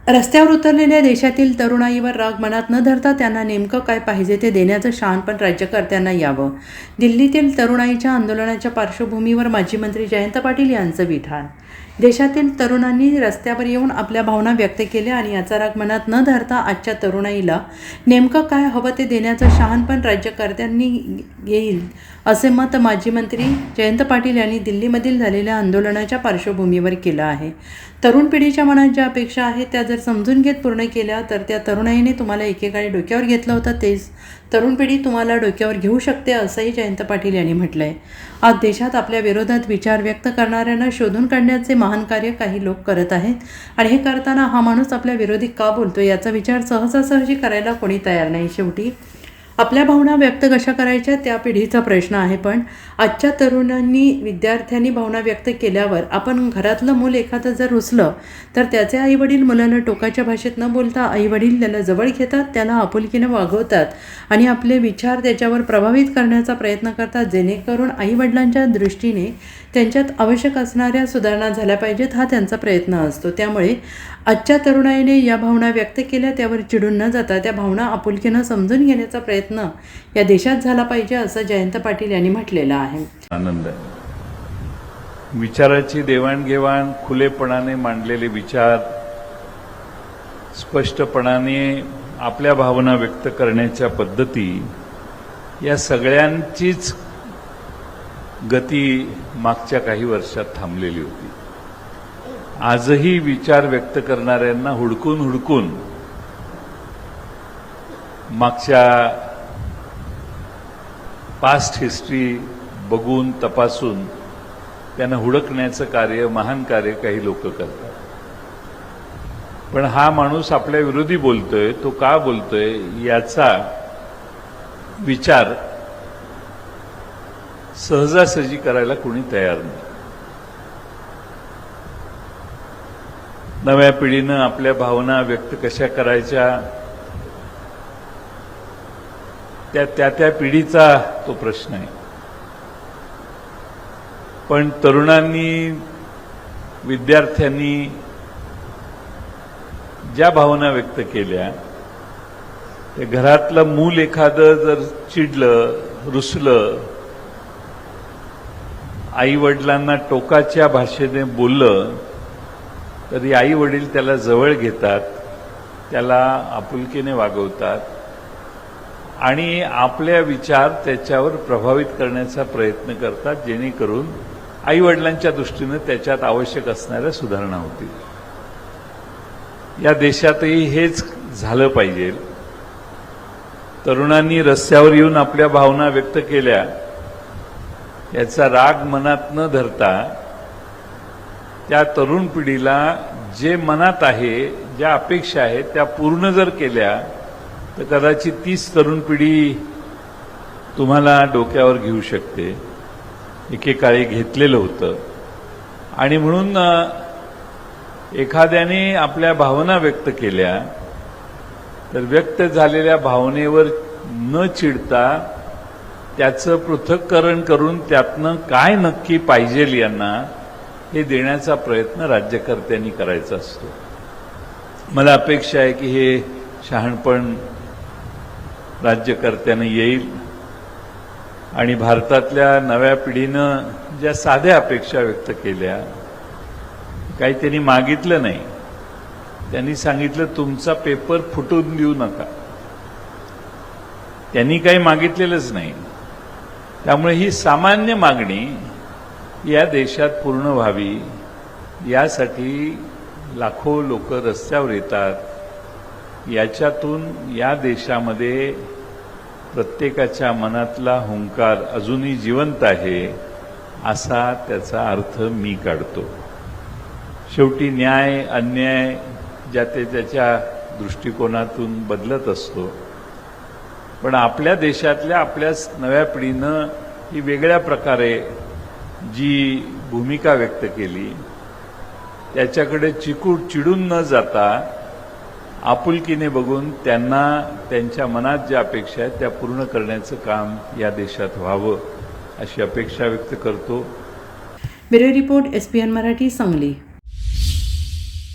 रस्त्यावर उतरलेल्या देशातील तरुणाईवर राग मनात न धरता त्यांना नेमकं काय पाहिजे ते देण्याचं शहाणपण राज्यकर्त्यांना यावं. दिल्लीतील तरुणाईच्या आंदोलनाच्या पार्श्वभूमीवर माजी मंत्री जयंत पाटील यांचं विधान. देशातील तरुणांनी रस्त्यावर येऊन आपल्या भावना व्यक्त केल्या आणि याचा राग मनात न धरता आजच्या तरुणाईला नेमकं काय हवं ते देण्याचं शहाणपण राज्यकर्त्यांनी येईल असे मत माजी मंत्री जयंत पाटील यांनी दिल्लीमधील झालेल्या आंदोलनाच्या पार्श्वभूमीवर केलं आहे. तरुण पिढीच्या मनात ज्या अपेक्षा आहेत त्या जर समजून घेत पूर्ण केल्या तर त्या तरुणाईने तुम्हाला एकेकाळी डोक्यावर घेतलं होतं तेच तरुण पिढी तुम्हाला डोक्यावर घेऊ शकते असंही जयंत पाटील यांनी म्हटलं आहे. आज देशात आपल्या विरोधात विचार व्यक्त करणाऱ्यांना शोधून काढण्याचे महान कार्य काही लोक करत आहेत आणि हे करताना हा माणूस आपल्या विरोधी का बोलतो याचा विचार सहजासहजी करायला कोणी तयार नाही. शेवटी आपल्या भावना व्यक्त कशा करायच्या त्या पिढीचा प्रश्न आहे. पण आजच्या तरुणांनी विद्यार्थ्यांनी भावना व्यक्त केल्यावर आपण घरातलं मूल एखादं जर रुसलं तर त्याचे आईवडील मुलाला टोकाच्या भाषेत न बोलता आईवडील त्याला जवळ घेतात, त्याला आपुलकीनं वागवतात आणि आपले विचार त्याच्यावर प्रभावित करण्याचा प्रयत्न करतात जेणेकरून आईवडिलांच्या दृष्टीने त्यांच्यात आवश्यक असणाऱ्या सुधारणा झाल्या पाहिजेत हा त्यांचा प्रयत्न असतो. त्यामुळे आजच्या तरुणाईने या भावना व्यक्त केल्या त्यावर चिडून न जाता त्या भावना आपुलकीनं समजून घेण्याचा प्रयत्न या देशात झाला पाहिजे असं जयंत पाटील यांनी म्हटलेलं आहे. आनंद आहे. विचाराची देवाणघेवाण, खुलेपणाने मांडलेले विचार, स्पष्टपणाने आपल्या भावना व्यक्त करण्याच्या पद्धती या सगळ्यांचीच गती मागच्या काही वर्षात थांबलेली होती. आजही विचार व्यक्त करणाऱ्यांना हुडकून हुडकून मागच्या पास्ट हिस्ट्री बघून तपासून त्यांना हुडकण्याचं कार्य, महान कार्य काही लोक करतात. पण हा माणूस आपल्या विरोधी बोलतोय, तो का बोलतोय याचा विचार सहजासहजी करायला कोणी तयार नाही. नव्या पिढीनं आपल्या भावना व्यक्त कशा करायच्या त्या पिढीचा तो प्रश्न आहे. पण तरुणांनी, विद्यार्थ्यांनी ज्या भावना व्यक्त केल्या, ते घरातलं मूल एखादं जर चिडलं, रुसलं, आई वडिलांना टोकाच्या भाषेने बोललं तरी आई वडील त्याला जवळ घेतात, त्याला आपुलकीने वागवतात आणि आपल्या विचार त्याच्यावर प्रभावित करण्याचा प्रयत्न करतात जेणेकरून आई वडिलांच्या दृष्टीने त्याच्यात आवश्यक असणाऱ्या सुधारणा होतील. या देशातही हेच झालं पाहिजे. तरुणांनी रस्त्यावर येऊन आपल्या भावना व्यक्त केल्या, याचा राग मनात न धरता त्या तरुण पिढीला जे मनात आहे, ज्या अपेक्षा आहेत त्या पूर्ण जर केल्या तर कदाचित तीच तरुण पिढी तुम्हाला डोक्यावर घेऊ शकते. एकेकाळी घेतलेलं होतं आणि म्हणून एखाद्याने आपल्या भावना व्यक्त केल्या तर व्यक्त झालेल्या भावनेवर न चिडता त्याचं पृथक्करण करून त्यातनं काय नक्की पाहिजे यांना हे देण्याचा प्रयत्न राज्यकर्त्यांनी करायचा असतो. मला अपेक्षा आहे की हे शहाणपण राज्यकर्त्यांना येईल आणि भारतातल्या नव्या पिढीनं ज्या साध्या अपेक्षा व्यक्त केल्या, काही त्यांनी मागितलं नाही. त्यांनी सांगितलं तुमचा पेपर फुटून देऊ नका. त्यांनी काही मागितलेलंच नाही. त्यामुळे ही सामान्य मागणी या देशात पूर्ण व्हावी यासाठी लाखो लोक रस्त्यावर येतात. याच्यातून या देशामध्ये प्रत्येकाच्या मनातला हुंकार अजूनही जिवंत आहे असा त्याचा अर्थ मी काढतो. शेवटी न्याय अन्याय ज्याच्या त्याच्या दृष्टिकोनातून बदलत असतो. पण आपल्या देशातल्या आपल्या नव्या पिढीनं ही वेगळ्या प्रकारे जी भूमिका व्यक्त केली त्याच्याकडे चिडून न जाता आपुलकीने बघून त्यांना त्यांच्या मनात ज्या अपेक्षा आहेत त्या पूर्ण करण्याचं काम या देशात व्हावं अशी अपेक्षा व्यक्त करतो. Bureau report, SPN Marathi, Sangli.